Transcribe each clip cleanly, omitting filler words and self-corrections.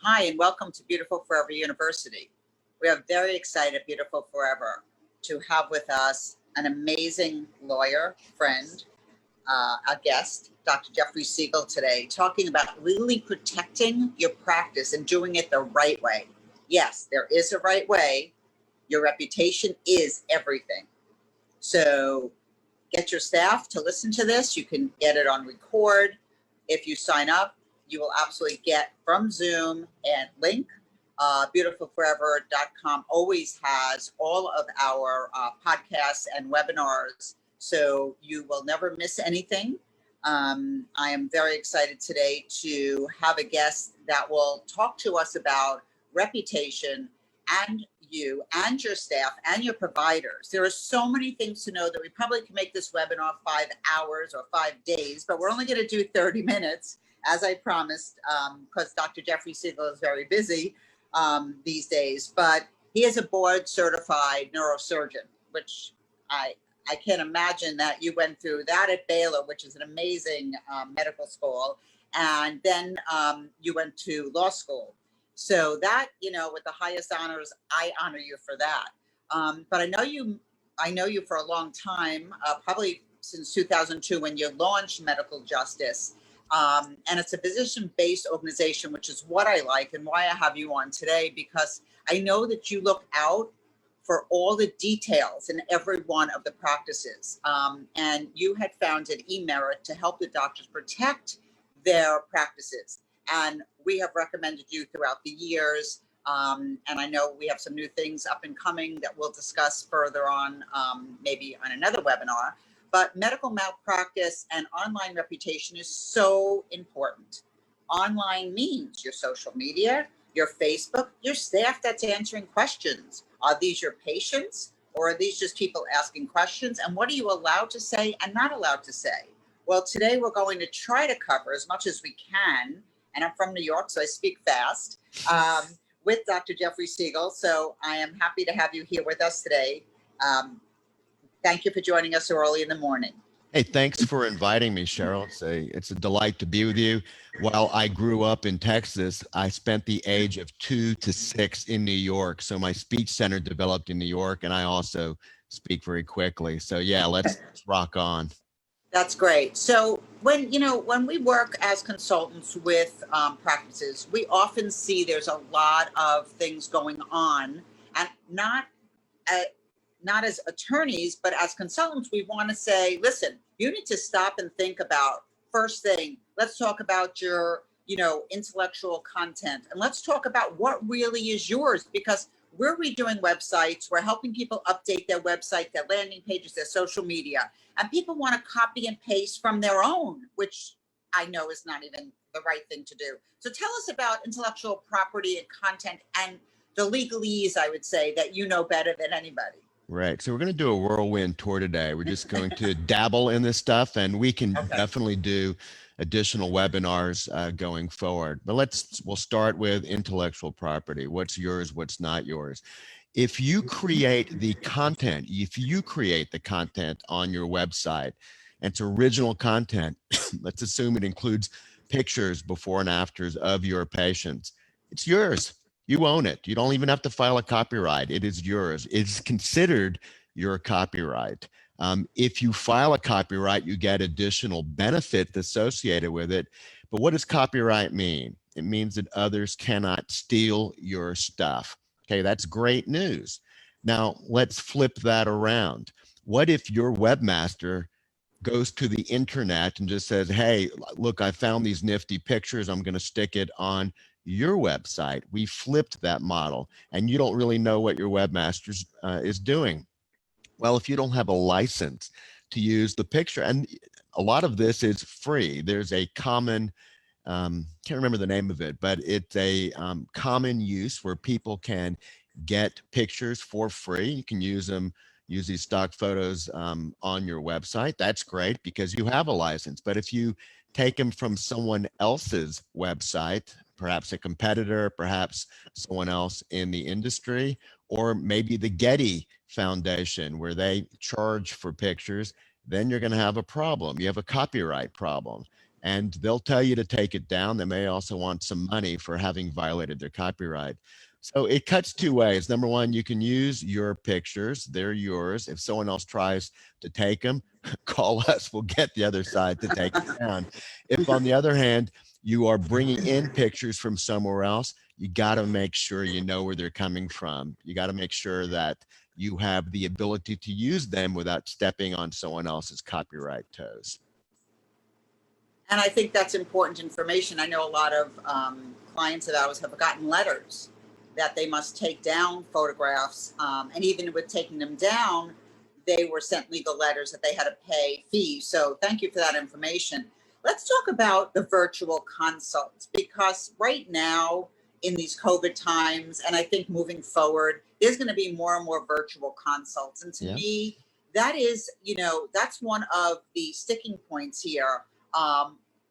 Hi, and welcome to Beautiful Forever University. We are very excited at Beautiful Forever to have with us an amazing lawyer, friend, a guest, Dr. Jeffrey Segal today, talking about really protecting your practice and doing it the right way. Yes, there is a right way. Your reputation is everything. So get your staff to listen to this. You can get it on record. If you sign up, you will absolutely get from Zoom and link. Beautifulforever.com always has all of our podcasts and webinars, so you will never miss anything. I am very excited today to have a guest that will talk to us about reputation and you and your staff and your providers. There are so many things to know that we probably can make this webinar 5 hours or 5 days, but we're only going to do 30 minutes, as I promised, because Dr. Jeffrey Segal is very busy these days, but he is a board certified neurosurgeon, which I can't imagine that you went through that at Baylor, which is an amazing medical school. And then you went to law school. So that, with the highest honors, I honor you for that. But I know you for a long time, probably since 2002 when you launched Medical Justice. And it's a physician-based organization, which is what I like and why I have you on today, because I know that you look out for all the details in every one of the practices. And you had founded eMerit to help the doctors protect their practices. And we have recommended you throughout the years. And I know we have some new things up and coming that we'll discuss further on, maybe on another webinar. But medical malpractice and online reputation is so important. Online means your social media, your Facebook, your staff that's answering questions. Are these your patients, or are these just people asking questions? And what are you allowed to say and not allowed to say? Well, today we're going to try to cover as much as we can. And I'm from New York, so I speak fast, with Dr. Jeffrey Segal. So I am happy to have you here with us today. Thank you for joining us so early in the morning. Hey, thanks for inviting me, Cheryl. It's a delight to be with you. While I grew up in Texas, I spent the age of 2 to 6 in New York. So my speech center developed in New York, and I also speak very quickly. So yeah, let's rock on. That's great. So when we work as consultants with practices, we often see there's a lot of things going on, and not as attorneys, but as consultants, we want to say, listen, you need to stop and think about, first thing, let's talk about your, intellectual content. And let's talk about what really is yours, because we're redoing websites. We're helping people update their website, their landing pages, their social media. And people want to copy and paste from their own, which I know is not even the right thing to do. So tell us about intellectual property and content and the legalese, I would say, that you know better than anybody. Right. So we're going to do a whirlwind tour today. We're just going to dabble in this stuff, and we can definitely do additional webinars going forward. But we'll start with intellectual property. What's yours, what's not yours. If you create the content on your website, and it's original content, let's assume it includes pictures before and afters of your patients, it's yours. You own it. You don't even have to file a copyright. It is yours. It's considered your copyright. If you file a copyright, you get additional benefit associated with it. But what does copyright mean? It means that others cannot steal your stuff. Okay, that's great news. Now, let's flip that around. What if your webmaster goes to the internet and just says, hey, look, I found these nifty pictures. I'm going to stick it on your website. We flipped that model, and you don't really know what your webmaster is doing. Well, if you don't have a license to use the picture, and a lot of this is free. There's a common, can't remember the name of it, but it's a common use where people can get pictures for free. You can use these stock photos on your website. That's great because you have a license. But if you take them from someone else's website, perhaps a competitor, perhaps someone else in the industry, or maybe the Getty Foundation where they charge for pictures, then you're going to have a problem. You have a copyright problem. and they'll tell you to take it down. They may also want some money for having violated their copyright. So it cuts two ways. Number one, you can use your pictures. They're yours. If someone else tries to take them, call us. We'll get the other side to take it down. If, on the other hand, you are bringing in pictures from somewhere else, you got to make sure you know where they're coming from. You got to make sure that you have the ability to use them without stepping on someone else's copyright toes. And I think that's important information. I know a lot of clients of ours have gotten letters that they must take down photographs. And even with taking them down, they were sent legal letters that they had to pay fees. So thank you for that information. Let's talk about the virtual consults, because right now in these COVID times, and I think moving forward, there's going to be more and more virtual consults. And to me, that is, that's one of the sticking points here.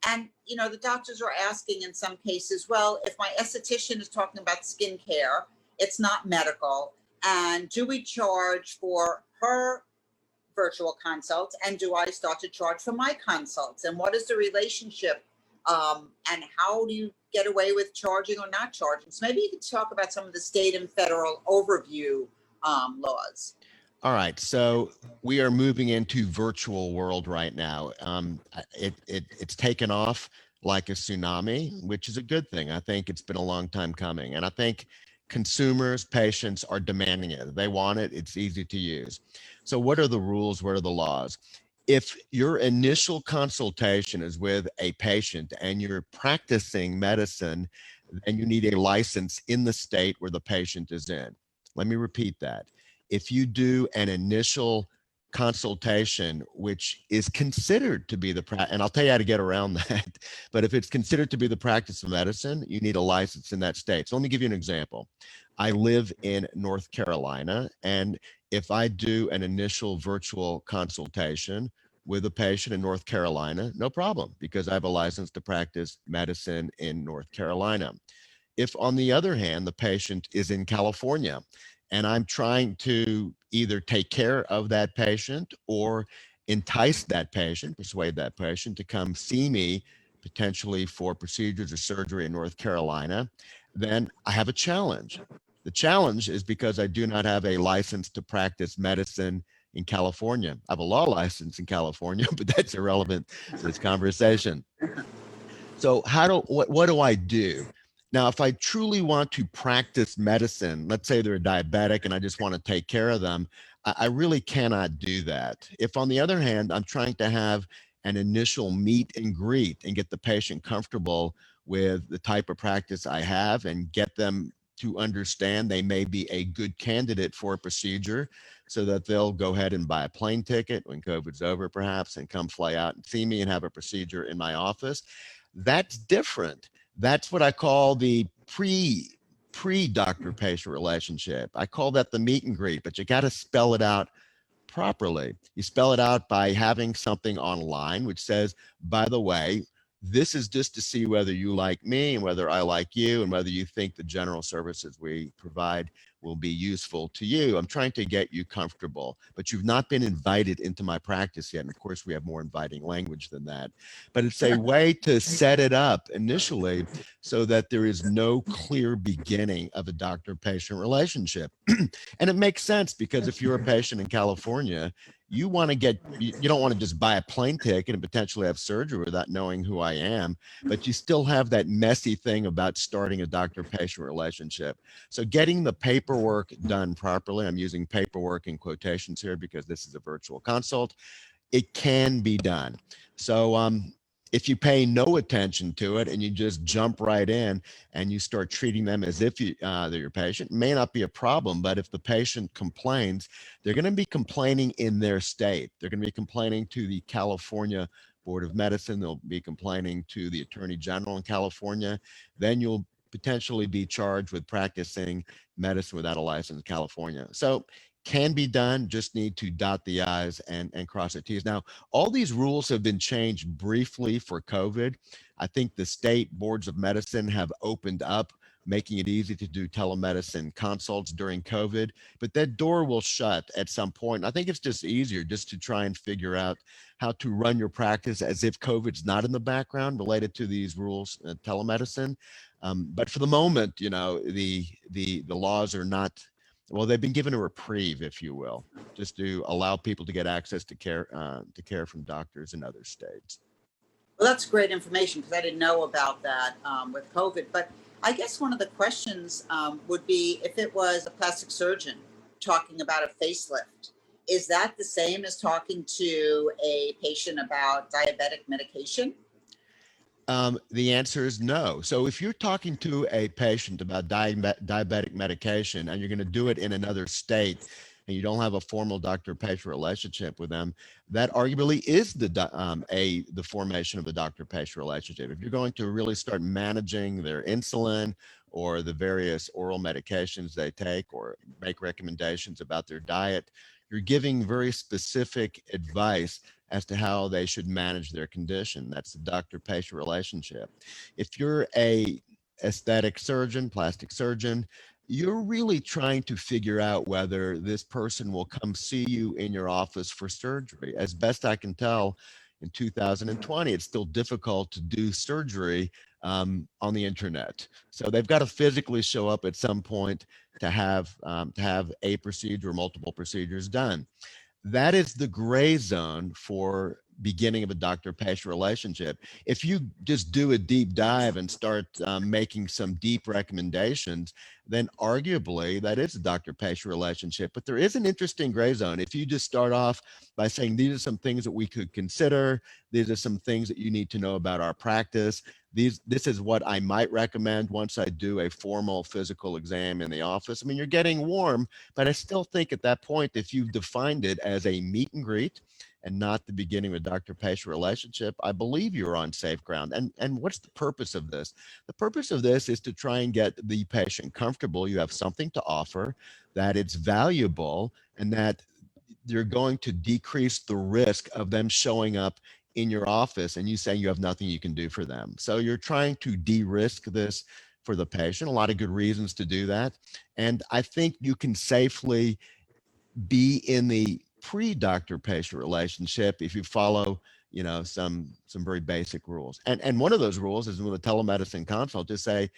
And, the doctors are asking in some cases, well, if my esthetician is talking about skincare, it's not medical. And do we charge for her virtual consults? And do I start to charge for my consults? And what is the relationship? And how do you get away with charging or not charging? So maybe you could talk about some of the state and federal overview laws. All right, so we are moving into virtual world right now. It's taken off like a tsunami, which is a good thing. I think it's been a long time coming, and I think consumers, patients are demanding it. They want it. It's easy to use. So what are the rules? What are the laws? If your initial consultation is with a patient and you're practicing medicine, then you need a license in the state where the patient is in. Let me repeat that. If you do an initial consultation, which is considered to be the practice, and I'll tell you how to get around that, but if it's considered to be the practice of medicine, you need a license in that state. So let me give you an example. I live in North Carolina, and if I do an initial virtual consultation with a patient in North Carolina, no problem, because I have a license to practice medicine in North Carolina. If, on the other hand, the patient is in California, and I'm trying to either take care of that patient or entice that patient, persuade that patient to come see me potentially for procedures or surgery in North Carolina, then I have a challenge. The challenge is because I do not have a license to practice medicine in California. I have a law license in California, but that's irrelevant to this conversation. So what do I do? Now, if I truly want to practice medicine, let's say they're a diabetic and I just want to take care of them, I really cannot do that. If, on the other hand, I'm trying to have an initial meet and greet and get the patient comfortable with the type of practice I have and get them to understand they may be a good candidate for a procedure so that they'll go ahead and buy a plane ticket when COVID's over, perhaps, and come fly out and see me and have a procedure in my office, that's different. That's what I call the pre-doctor-patient relationship. I call that the meet and greet, but you got to spell it out properly. You spell it out by having something online which says, by the way, this is just to see whether you like me and whether I like you and whether you think the general services we provide will be useful to you. I'm trying to get you comfortable, but you've not been invited into my practice yet. And of course, we have more inviting language than that. But it's a way to set it up initially so that there is no clear beginning of a doctor-patient relationship. And it makes sense because if you're a patient in California, you want to you don't want to just buy a plane ticket and potentially have surgery without knowing who I am, but you still have that messy thing about starting a doctor-patient relationship. So getting the paperwork done properly, I'm using paperwork in quotations here because this is a virtual consult, it can be done. So if you pay no attention to it and you just jump right in and you start treating them as if they're your patient, it may not be a problem, but if the patient complains, they're going to be complaining in their state. They're going to be complaining to the California Board of Medicine. They'll be complaining to the Attorney General in California. Then you'll potentially be charged with practicing medicine without a license in California. So can be done, just need to dot the I's and cross the T's. Now, all these rules have been changed briefly for COVID. I think the state boards of medicine have opened up making it easy to do telemedicine consults during COVID, but that door will shut at some point. I think it's just easier just to try and figure out how to run your practice as if COVID's not in the background related to these rules, telemedicine. But for the moment, you know, the laws are not, well, they've been given a reprieve, if you will, just to allow people to get access to care from doctors in other states. Well, that's great information because I didn't know about that with COVID. But I guess one of the questions would be if it was a plastic surgeon talking about a facelift, is that the same as talking to a patient about diabetic medication? The answer is no. So if you're talking to a patient about diabetic medication and you're going to do it in another state and you don't have a formal doctor-patient relationship with them, that arguably is the formation of a doctor-patient relationship. If you're going to really start managing their insulin or the various oral medications they take or make recommendations about their diet, you're giving very specific advice as to how they should manage their condition. That's the doctor-patient relationship. If you're a aesthetic surgeon, plastic surgeon, you're really trying to figure out whether this person will come see you in your office for surgery. As best I can tell, in 2020, it's still difficult to do surgery on the internet. So they've got to physically show up at some point to have a procedure or multiple procedures done. That is the gray zone for beginning of a doctor-patient relationship. If you just do a deep dive and start making some deep recommendations, then arguably that is a doctor-patient relationship. But there is an interesting gray zone. If you just start off by saying, these are some things that we could consider, these are some things that you need to know about our practice, this is what I might recommend once I do a formal physical exam in the office. I mean, you're getting warm, but I still think at that point, if you've defined it as a meet and greet and not the beginning of a doctor-patient relationship, I believe you're on safe ground. And what's the purpose of this? The purpose of this is to try and get the patient comfortable. You have something to offer, that it's valuable, and that you're going to decrease the risk of them showing up in your office and you saying you have nothing you can do for them. So you're trying to de-risk this for the patient. A lot of good reasons to do that. And I think you can safely be in the pre-doctor patient relationship if you follow, you know, some very basic rules. And one of those rules is with a telemedicine consult, just say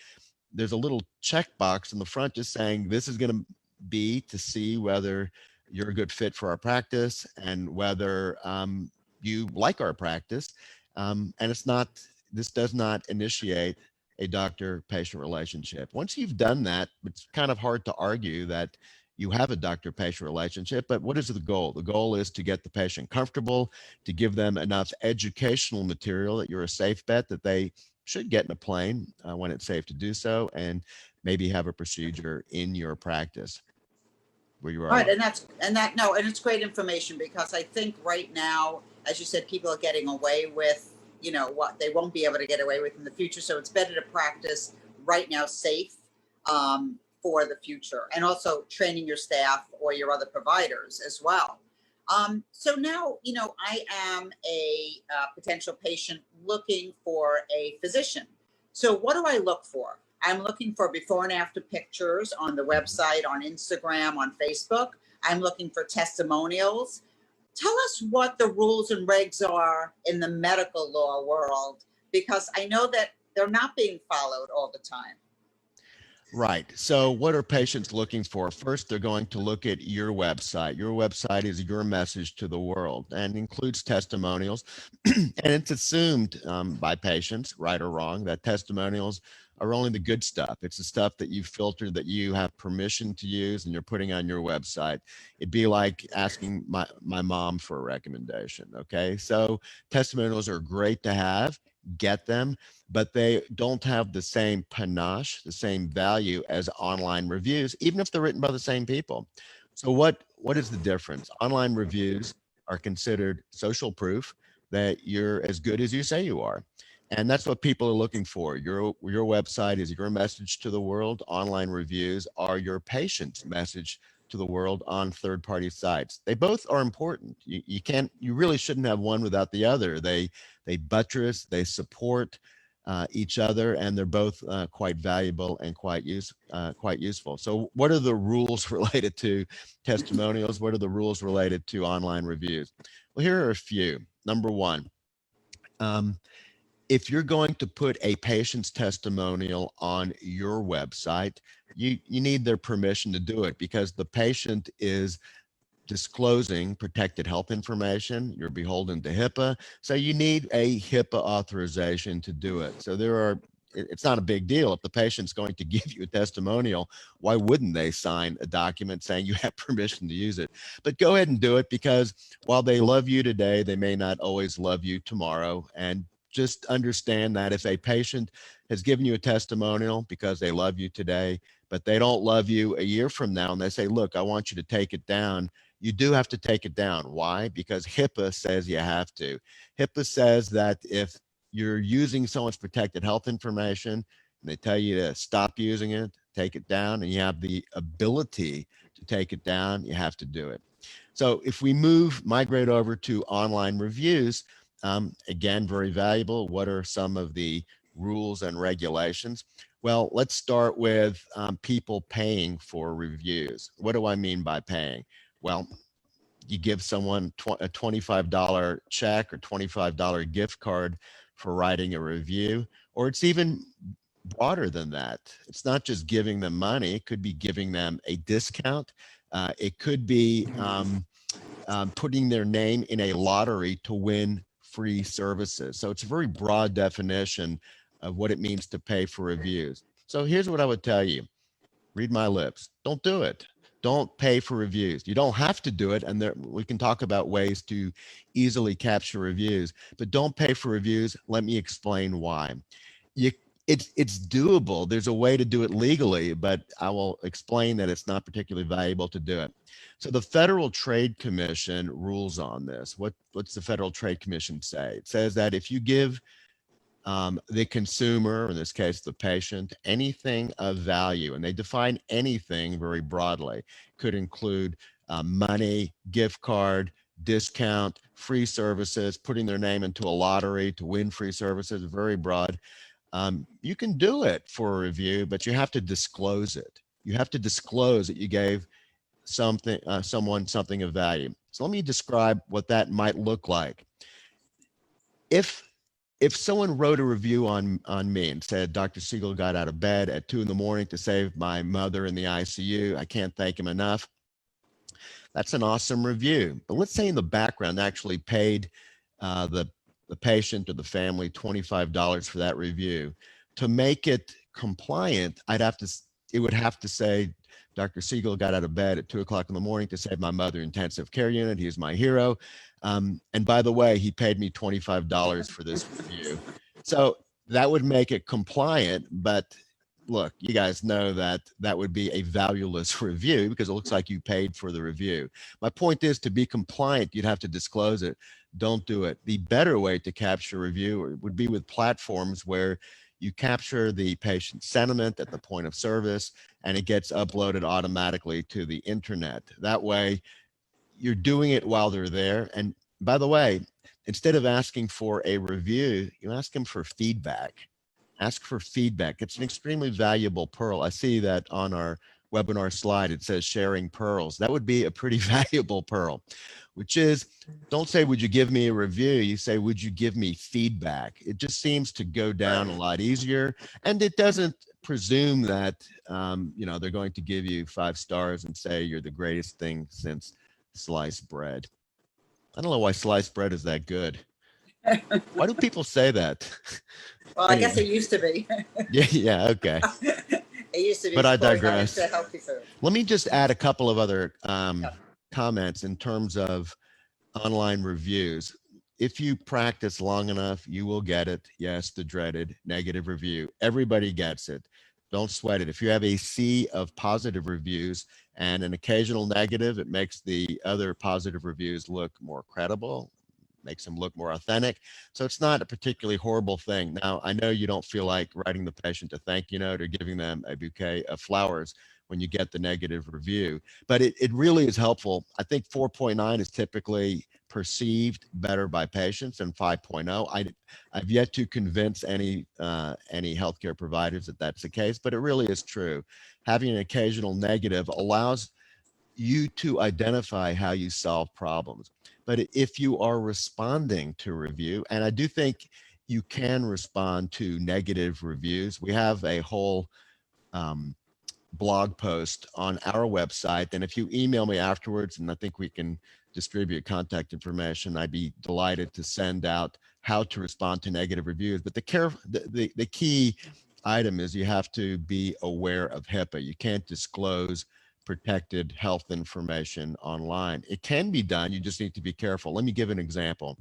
there's a little checkbox in the front just saying this is going to be to see whether you're a good fit for our practice and whether you like our practice. And this does not initiate a doctor-patient relationship. Once you've done that, it's kind of hard to argue that you have a doctor-patient relationship, but what is the goal? The goal is to get the patient comfortable, to give them enough educational material that you're a safe bet that they should get in a plane when it's safe to do so, and maybe have a procedure in your practice where you are. All right, and it's great information because I think right now, as you said, people are getting away with, you know, what they won't be able to get away with in the future. So it's better to practice right now safe for the future, and also training your staff or your other providers as well. So now, you know, I am a potential patient looking for a physician. So what do I look for? I'm looking for before and after pictures on the website, on Instagram, on Facebook. I'm looking for testimonials. Tell us what the rules and regs are in the medical law world, because I know that they're not being followed all the time. Right. So what are patients looking for? First, they're going to look at your website. Your website is your message to the world and includes testimonials. And it's assumed by patients, right or wrong, that testimonials are only the good stuff. It's the stuff that you filtered, that you have permission to use, and you're putting on your website. It'd be like asking my mom for a recommendation. Okay. So testimonials are great to have, get them, but they don't have the same panache, the same value as online reviews, even if they're written by the same people. So what is the difference? Online reviews are considered social proof that you're as good as you say you are. And that's what people are looking for. Your website is your message to the world. Online reviews are your patient's message to the world on third-party sites. They both are important. You really shouldn't have one without the other. They buttress, they support each other, and they're both quite valuable and quite useful. So what are the rules related to testimonials? What are the rules related to online reviews? Well, here are a few. Number one, if you're going to put a patient's testimonial on your website, you need their permission to do it, because the patient is disclosing protected health information. You're beholden to HIPAA. So you need a HIPAA authorization to do it. So it's not a big deal. If the patient's going to give you a testimonial, why wouldn't they sign a document saying you have permission to use it? But go ahead and do it, because while they love you today, they may not always love you tomorrow. And just understand that if a patient has given you a testimonial because they love you today, but they don't love you a year from now, and they say, look, I want you to take it down, you do have to take it down. Why? Because HIPAA says you have to. HIPAA says that if you're using someone's protected health information and they tell you to stop using it, take it down, and you have the ability to take it down, you have to do it. So if we migrate over to online reviews, again, very valuable. What are some of the rules and regulations? Well, let's start with people paying for reviews. What do I mean by paying? Well, you give someone a $25 check or $25 gift card for writing a review, or it's even broader than that. It's not just giving them money. It could be giving them a discount. It could be putting their name in a lottery to win free services. So it's a very broad definition of what it means to pay for reviews. So here's what I would tell you. Read my lips. Don't do it. Don't pay for reviews. You don't have to do it. And we can talk about ways to easily capture reviews, but don't pay for reviews. Let me explain why. It's doable. There's a way to do it legally, but I will explain that it's not particularly valuable to do it. So the Federal Trade Commission rules on this. What's the Federal Trade Commission say? It says that if you give the consumer, in this case, the patient, anything of value, and they define anything very broadly, could include money, gift card, discount, free services, putting their name into a lottery to win free services, very broad. You can do it for a review, but you have to disclose it. You have to disclose that you gave someone something of value. So let me describe what that might look like. If someone wrote a review on me and said, Dr. Segal got out of bed at 2 a.m. to save my mother in the ICU, I can't thank him enough, that's an awesome review. But let's say in the background, they actually paid the patient or the family $25 for that review. To make it compliant, it would have to say, Dr. Segal got out of bed at 2 o'clock in the morning to save my mother in intensive care unit. He's my hero. And by the way, he paid me $25 for this review. So that would make it compliant. But look, you guys know that that would be a valueless review because it looks like you paid for the review. My point is, to be compliant, you'd have to disclose it. Don't do it. The better way to capture review would be with platforms where you capture the patient sentiment at the point of service and it gets uploaded automatically to the internet. That way, you're doing it while they're there. And by the way, instead of asking for a review, you ask them for feedback. Ask for feedback. It's an extremely valuable pearl. I see that on our webinar slide, it says sharing pearls. That would be a pretty valuable pearl, which is, don't say, would you give me a review? You say, would you give me feedback? It just seems to go down a lot easier. And it doesn't presume that, they're going to give you 5 stars and say you're the greatest thing since sliced bread. I don't know why sliced bread is that good. Why do people say that? Well, anyway. I guess it used to be. Yeah, okay. It used to be. But I digress. Healthy food. Let me just add a couple of other comments in terms of online reviews. If you practice long enough, you will get it. Yes, the dreaded negative review. Everybody gets it. Don't sweat it. If you have a sea of positive reviews and an occasional negative, it makes the other positive reviews look more credible, makes them look more authentic. So it's not a particularly horrible thing. Now, I know you don't feel like writing the patient a thank you note or giving them a bouquet of flowers when you get the negative review. But it really is helpful. I think 4.9 is typically perceived better by patients than 5.0. I've yet to convince any healthcare providers that that's the case, but it really is true. Having an occasional negative allows you to identify how you solve problems. But if you are responding to review, and I do think you can respond to negative reviews, we have a whole blog post on our website. And if you email me afterwards, and I think we can distribute contact information, I'd be delighted to send out how to respond to negative reviews. But the key item is you have to be aware of HIPAA. You can't disclose protected health information online. It can be done. You just need to be careful. Let me give an example.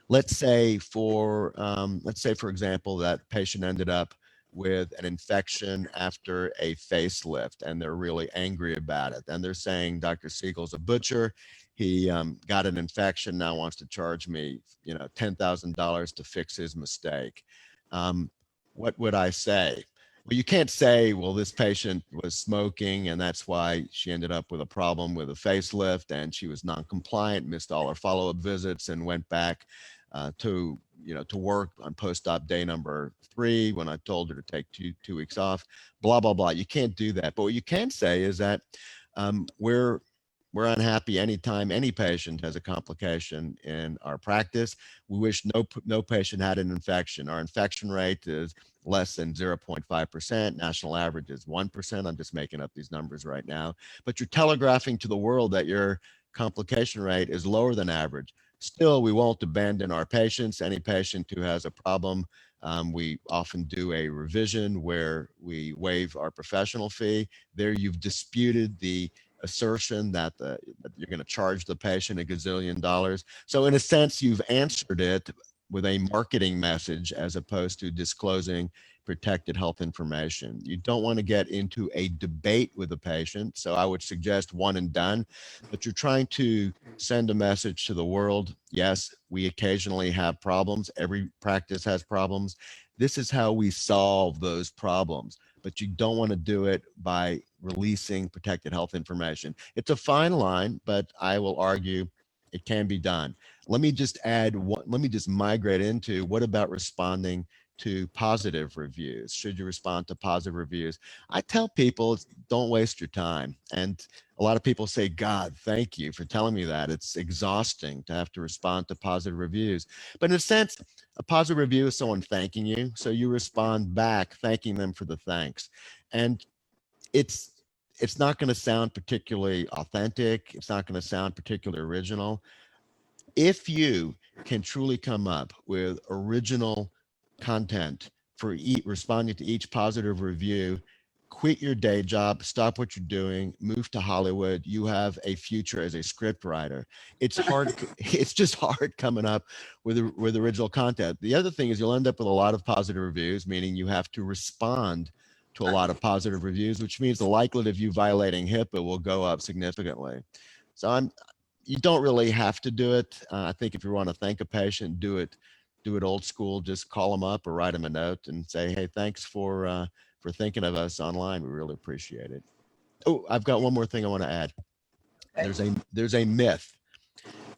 Let's say for example, that patient ended up with an infection after a facelift, and they're really angry about it. And they're saying, Dr. Segal's a butcher. He got an infection, now wants to charge me, $10,000 to fix his mistake. What would I say? Well, you can't say, well, this patient was smoking and that's why she ended up with a problem with a facelift, and she was non-compliant, missed all her follow-up visits, and went back to work on post-op day number 3 when I told her to take two weeks off, blah, blah, blah. You can't do that. But what you can say is that we're unhappy anytime any patient has a complication in our practice. We wish no patient had an infection. Our infection rate is less than 0.5%. National average is 1%. I'm just making up these numbers right now. But you're telegraphing to the world that your complication rate is lower than average. Still, we won't abandon our patients. Any patient who has a problem, we often do a revision where we waive our professional fee. There you've disputed the assertion that you're going to charge the patient a gazillion dollars. So in a sense, you've answered it with a marketing message as opposed to disclosing protected health information. You don't want to get into a debate with the patient. So I would suggest one and done, but you're trying to send a message to the world. Yes, we occasionally have problems. Every practice has problems. This is how we solve those problems, but you don't want to do it by releasing protected health information. It's a fine line, but I will argue it can be done. Let me just migrate into, what about responding to positive reviews? Should you respond to positive reviews? I tell people, don't waste your time. And a lot of people say, God, thank you for telling me that. It's exhausting to have to respond to positive reviews. But in a sense, a positive review is someone thanking you. So you respond back, thanking them for the thanks. And it's not going to sound particularly authentic. It's not going to sound particularly original. If you can truly come up with original content for responding to each positive review, quit your day job, stop what you're doing, move to Hollywood. You have a future as a script writer. It's hard. It's just hard coming up with original content. The other thing is you'll end up with a lot of positive reviews, meaning you have to respond to a lot of positive reviews, which means the likelihood of you violating HIPAA will go up significantly. So you don't really have to do it. I think if you want to thank a patient, do it old school. Just call them up or write them a note and say, hey, thanks for thinking of us online. We really appreciate it. Oh, I've got one more thing I want to add. There's a myth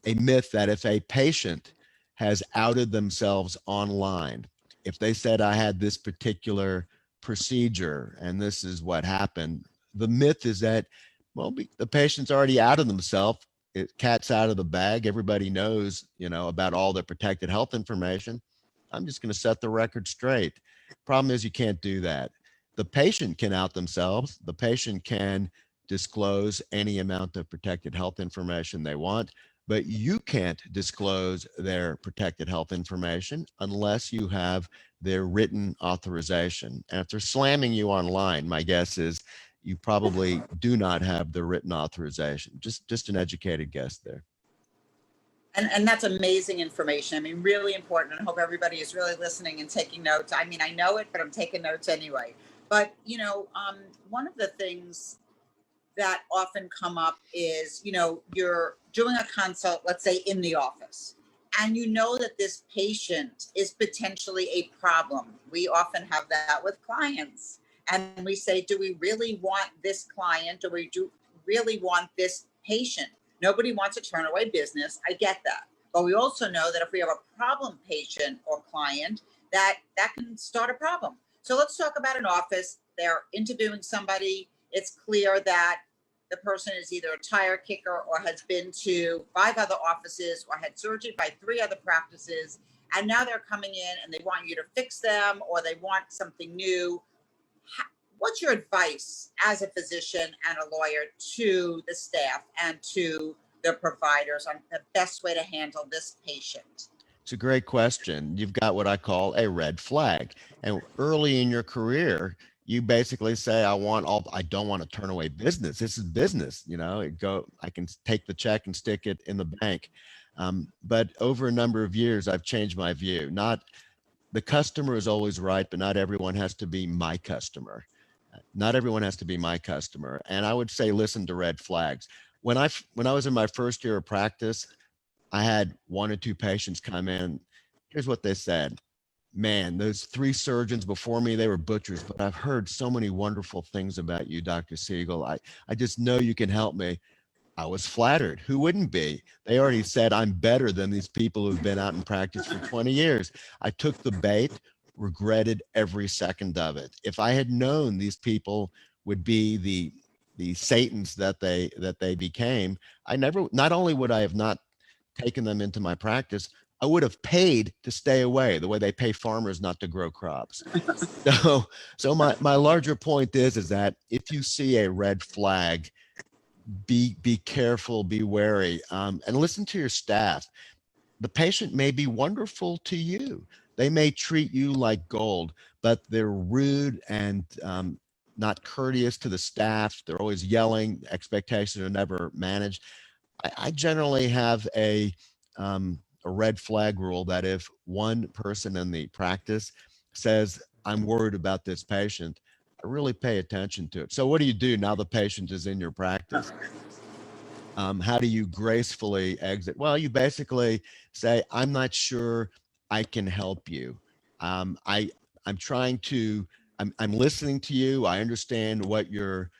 that if a patient has outed themselves online, if they said, I had this particular procedure and this is what happened, the myth is that, well, the patient's already outed themselves. Cat's out of the bag. Everybody knows, about all their protected health information. I'm just going to set the record straight. Problem is, you can't do that. The patient can out themselves. The patient can disclose any amount of protected health information they want, but you can't disclose their protected health information unless you have their written authorization. And if they're slamming you online, my guess is you probably do not have the written authorization. Just an educated guess there. And that's amazing information. I mean, really important. I hope everybody is really listening and taking notes. I mean, I know it, but I'm taking notes anyway. But, one of the things that often come up is, you're doing a consult, let's say in the office, and you know that this patient is potentially a problem. We often have that with clients. And we say, do we really want this client, or we do really want this patient? Nobody wants to turn away business. I get that. But we also know that if we have a problem patient or client, that can start a problem. So let's talk about an office. They're interviewing somebody. It's clear that the person is either a tire kicker or has been to 5 other offices or had surgery by 3 other practices. And now they're coming in and they want you to fix them, or they want something new. What's your advice as a physician and a lawyer to the staff and to the providers on the best way to handle this patient? It's a great question. You've got what I call a red flag. And early in your career, you basically say, I don't want to turn away business. This is business, I can take the check and stick it in the bank. But over a number of years, I've changed my view. The customer is always right, but not everyone has to be my customer. Not everyone has to be my customer. And I would say, listen to red flags. When I was in my first year of practice, I had 1 or 2 patients come in. Here's what they said. Man, those 3 surgeons before me, they were butchers, but I've heard so many wonderful things about you, Dr. Segal. I just know you can help me. I was flattered. Who wouldn't be? They already said I'm better than these people who've been out in practice for 20 years. I took the bait, regretted every second of it. If I had known these people would be the Satans that they became, not only would I have not taken them into my practice, I would have paid to stay away, the way they pay farmers not to grow crops. So my larger point is that if you see a red flag, be careful, be wary, and listen to your staff. The patient may be wonderful to you. They may treat you like gold, but they're rude and not courteous to the staff. They're always yelling. Expectations are never managed. I generally have a red flag rule that if one person in the practice says, I'm worried about this patient, I really pay attention to it. So what do you do now the patient is in your practice? How do you gracefully exit? Well, you basically say, I'm not sure I can help you. I'm listening to you. I understand what you're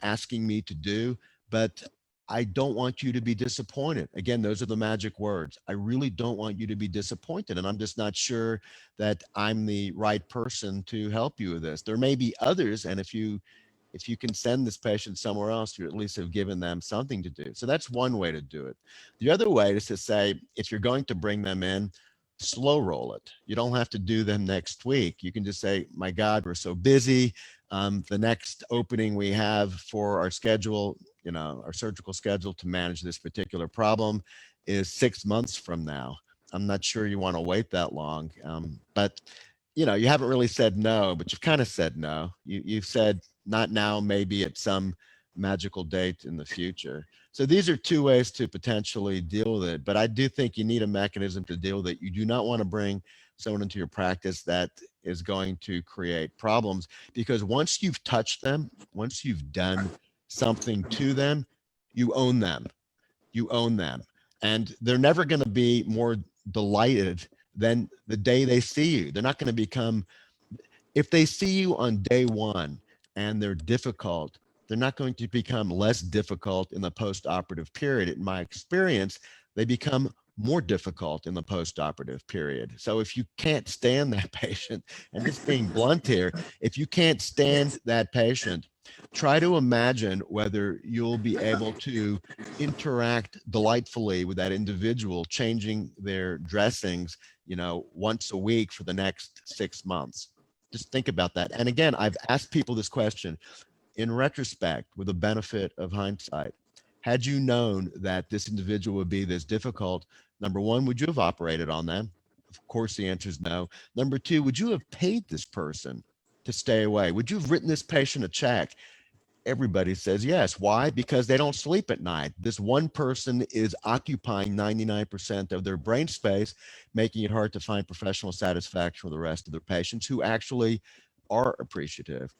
asking me to do, but I don't want you to be disappointed. Again, those are the magic words. I really don't want you to be disappointed. And I'm just not sure that I'm the right person to help you with this. There may be others. And if you can send this patient somewhere else, you at least have given them something to do. So that's one way to do it. The other way is to say, if you're going to bring them in, slow roll it. You don't have to do them next week. You can just say, my God, we're so busy. The next opening we have for our schedule, our surgical schedule to manage this particular problem is 6 months from now. I'm not sure you want to wait that long. But you haven't really said no, but you've kind of said no. You've said not now, maybe at some magical date in the future. So these are 2 ways to potentially deal with it. But I do think you need a mechanism to deal with it. You do not want to bring someone into your practice that is going to create problems, because once you've touched them, once you've done something to them, you own them. You own them. And they're never going to be more delighted than the day they see you. They're not going to become, if they see you on day 1 and they're difficult, they're not going to become less difficult in the post-operative period. In my experience, they become more difficult in the post-operative period. So if you can't stand that patient, and just being blunt here, if you can't stand that patient, try to imagine whether you'll be able to interact delightfully with that individual, changing their dressings, once a week for the next 6 months. Just think about that. And again, I've asked people this question in retrospect, with the benefit of hindsight. Had you known that this individual would be this difficult, number 1, would you have operated on them? Of course, the answer is no. Number 2, would you have paid this person to stay away? Would you have written this patient a check? Everybody says yes. Why? Because they don't sleep at night. This one person is occupying 99% of their brain space, making it hard to find professional satisfaction with the rest of their patients who actually are appreciative.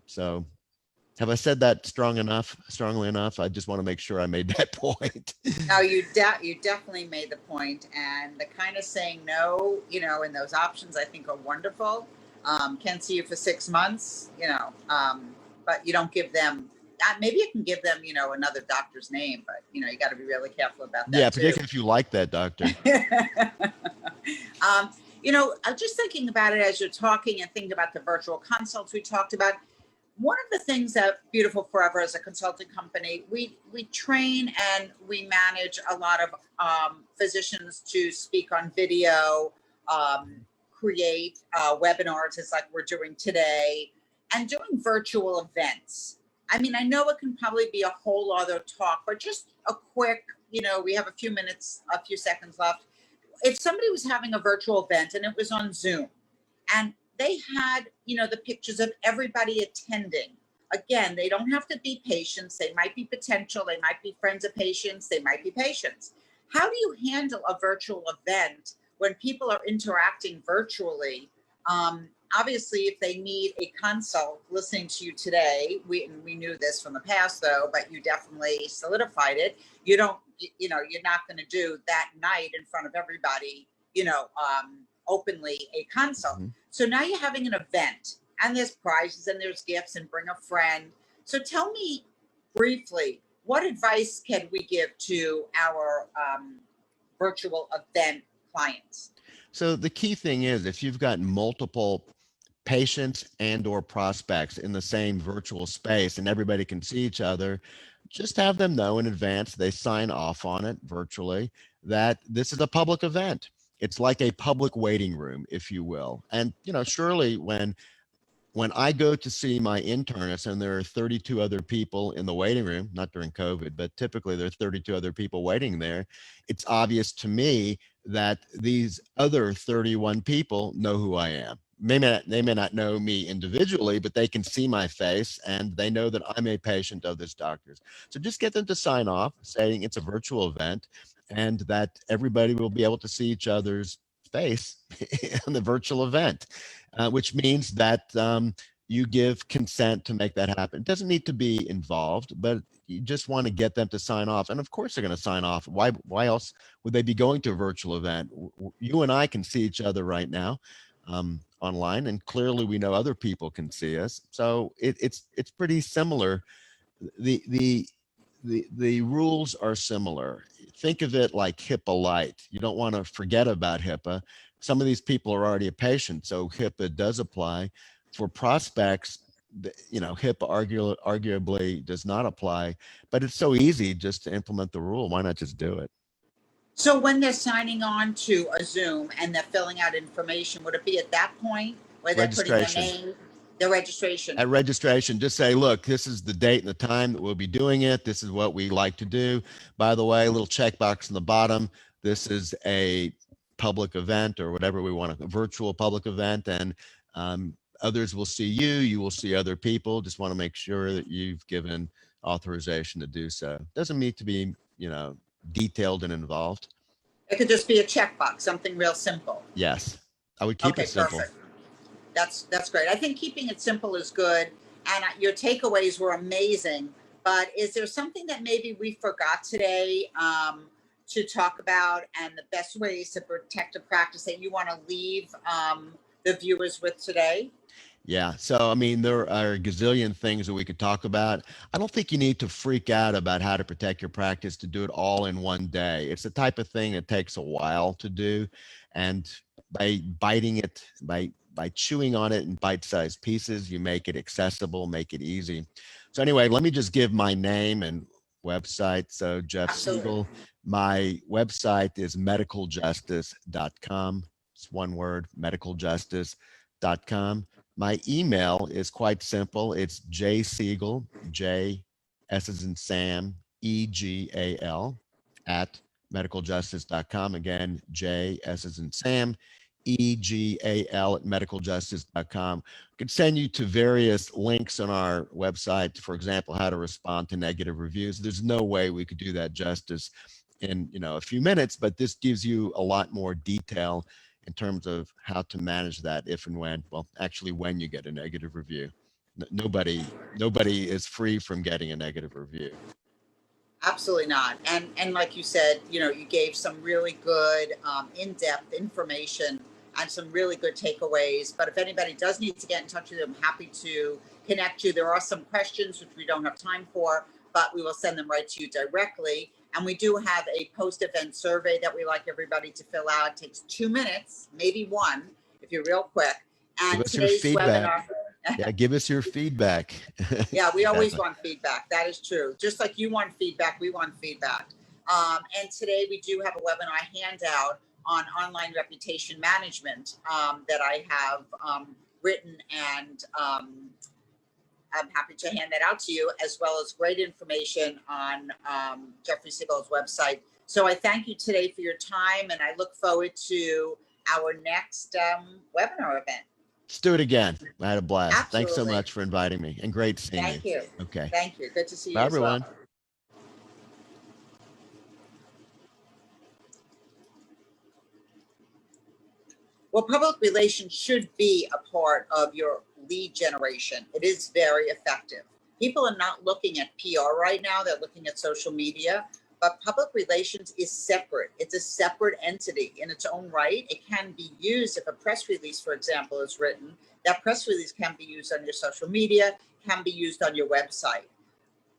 So have I said that strongly enough? I just want to make sure I made that point. No, you definitely made the point. And the kind of saying no, and those options I think are wonderful. can't see you for 6 months, but you don't give them, maybe you can give them, another doctor's name, but, you got to be really careful about that Yeah, too. particularly if you like that doctor. I'm just thinking about it as you're talking and thinking about the virtual consults we talked about. One of the things that Beautiful Forever as a consulting company, we train and we manage a lot of physicians to speak on video, create webinars, as like we're doing today, and doing virtual events. I mean, I know it can probably be a whole other talk, but just a quick, we have a few seconds left. If somebody was having a virtual event and it was on Zoom and they had, the pictures of everybody attending. Again, they don't have to be patients. They might be potential. They might be friends of patients. They might be patients. How do you handle a virtual event when people are interacting virtually? Obviously, if they need a consult, listening to you today, we knew this from the past though, but you definitely solidified it. You're not going to do that night in front of everybody, openly a consult. Mm-hmm. So now you're having an event and there's prizes and there's gifts and bring a friend. So tell me briefly, what advice can we give to our virtual event clients? So the key thing is, if you've got multiple patients and or prospects in the same virtual space and everybody can see each other, just have them know in advance, they sign off on it virtually, that this is a public event. It's like a public waiting room, if you will. And, surely when I go to see my internist and there are 32 other people in the waiting room, not during COVID, but typically there are 32 other people waiting there, it's obvious to me that these other 31 people know who I am. They may not know me individually, but they can see my face and they know that I'm a patient of this doctor's. So just get them to sign off saying it's a virtual event and that everybody will be able to see each other's face in the virtual event, which means that you give consent to make that happen. It doesn't need to be involved, but you just want to get them to sign off. And of course they're going to sign off. Why else would they be going to a virtual event? You and I can see each other right now online, and clearly we know other people can see us. So it's pretty similar. The rules are similar. Think of it like HIPAA light. You don't want to forget about HIPAA. Some of these people are already a patient, so HIPAA does apply. For prospects, HIPAA arguably does not apply, but it's so easy just to implement the rule. Why not just do it? So when they're signing on to a Zoom and they're filling out information, would it be at that point where they're putting their name, their registration? At registration, just say, look, this is the date and the time that we'll be doing it. This is what we like to do. By the way, a little checkbox in the bottom. This is a public event or whatever we want, a virtual public event. And others will see you. You will see other people. Just want to make sure that you've given authorization to do so. Doesn't need to be, detailed and involved. It could just be a checkbox, something real simple. Yes, I would keep it simple. Perfect. That's great. I think keeping it simple is good. And your takeaways were amazing. But is there something that maybe we forgot today to talk about, and the best ways to protect a practice that you want to leave the viewers with today? Yeah. So, there are a gazillion things that we could talk about. I don't think you need to freak out about how to protect your practice to do it all in one day. It's the type of thing that takes a while to do. And by chewing on it in bite-sized pieces, you make it accessible, make it easy. So anyway, let me just give my name and website. So Jeff Segal, my website is medicaljustice.com. It's one word, medicaljustice.com. My email is quite simple. It's jsegal, J, S as in Sam, EGAL, at medicaljustice.com. Again, J, S as in Sam, EGAL at medicaljustice.com. I could send you to various links on our website, for example, how to respond to negative reviews. There's no way we could do that justice in a few minutes, but this gives you a lot more detail in terms of how to manage that if and when, well, actually when you get a negative review. Nobody is free from getting a negative review. Absolutely not. And like you said, you gave some really good in-depth information and some really good takeaways. But if anybody does need to get in touch with you, I'm happy to connect you. There are some questions which we don't have time for, but we will send them right to you directly. And we do have a post-event survey that we like everybody to fill out. It takes 2 minutes, maybe one, if you're real quick. Give And us your today's webinar. feedback. Yeah, give us your feedback. Yeah, we always Exactly. want feedback. That is true. Just like you want feedback, we want feedback. And today we do have a webinar handout on online reputation management that I have written, and I'm happy to hand that out to you, as well as great information on Jeffrey Segal's website. So I thank you today for your time, and I look forward to our next webinar event. Let's do it again. I had a blast. Absolutely. Thanks so much for inviting me, and great seeing Thank you. Okay. Thank you. Good to see you. Bye, as well. everyone. Well, public relations should be a part of your lead generation. It is very effective. People are not looking at PR right now. They're looking at social media, but public relations is separate. It's a separate entity in its own right. It can be used if a press release, for example, is written. That press release can be used on your social media, can be used on your website.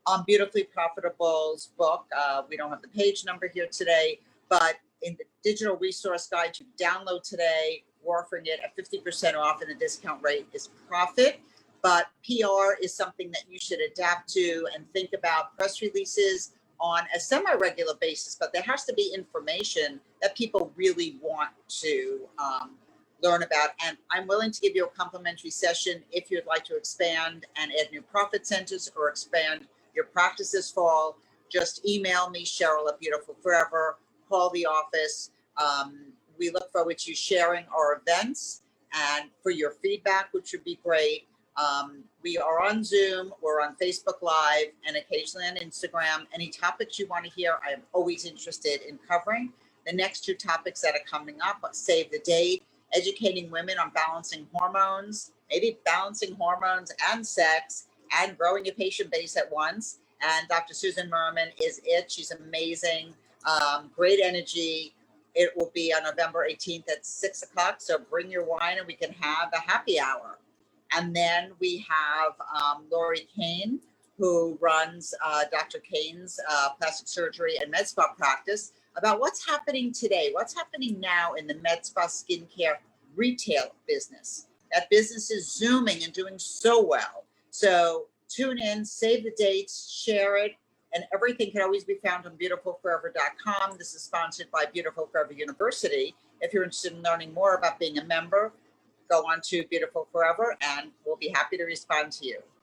On Beautifully Profitable's book, we don't have the page number here today, but in the digital resource guide you download today, we're offering it at 50% off, and the discount rate is profit. But PR is something that you should adapt to and think about press releases on a semi-regular basis, but there has to be information that people really want to learn about. And I'm willing to give you a complimentary session if you'd like to expand and add new profit centers or expand your practice this fall. Just email me, Cheryl at Beautiful Forever, call the office. We look forward to sharing our events and for your feedback, which would be great. We are on Zoom, we're on Facebook Live, and occasionally on Instagram. Any topics you want to hear, I am always interested in covering. The next 2 topics that are coming up, save the date, educating women on balancing hormones, maybe balancing hormones and sex, and growing your patient base at once. And Dr. Susan Merman is it. She's amazing, great energy. It will be on November 18th at 6 o'clock. So bring your wine and we can have a happy hour. And then we have Lori Kane, who runs Dr. Kane's plastic surgery and med spa practice, about what's happening today, what's happening now in the med spa skincare retail business. That business is zooming and doing so well. So tune in, save the dates, share it, and everything can always be found on beautifulforever.com. This is sponsored by Beautiful Forever University. If you're interested in learning more about being a member, go on to Beautiful Forever and we'll be happy to respond to you.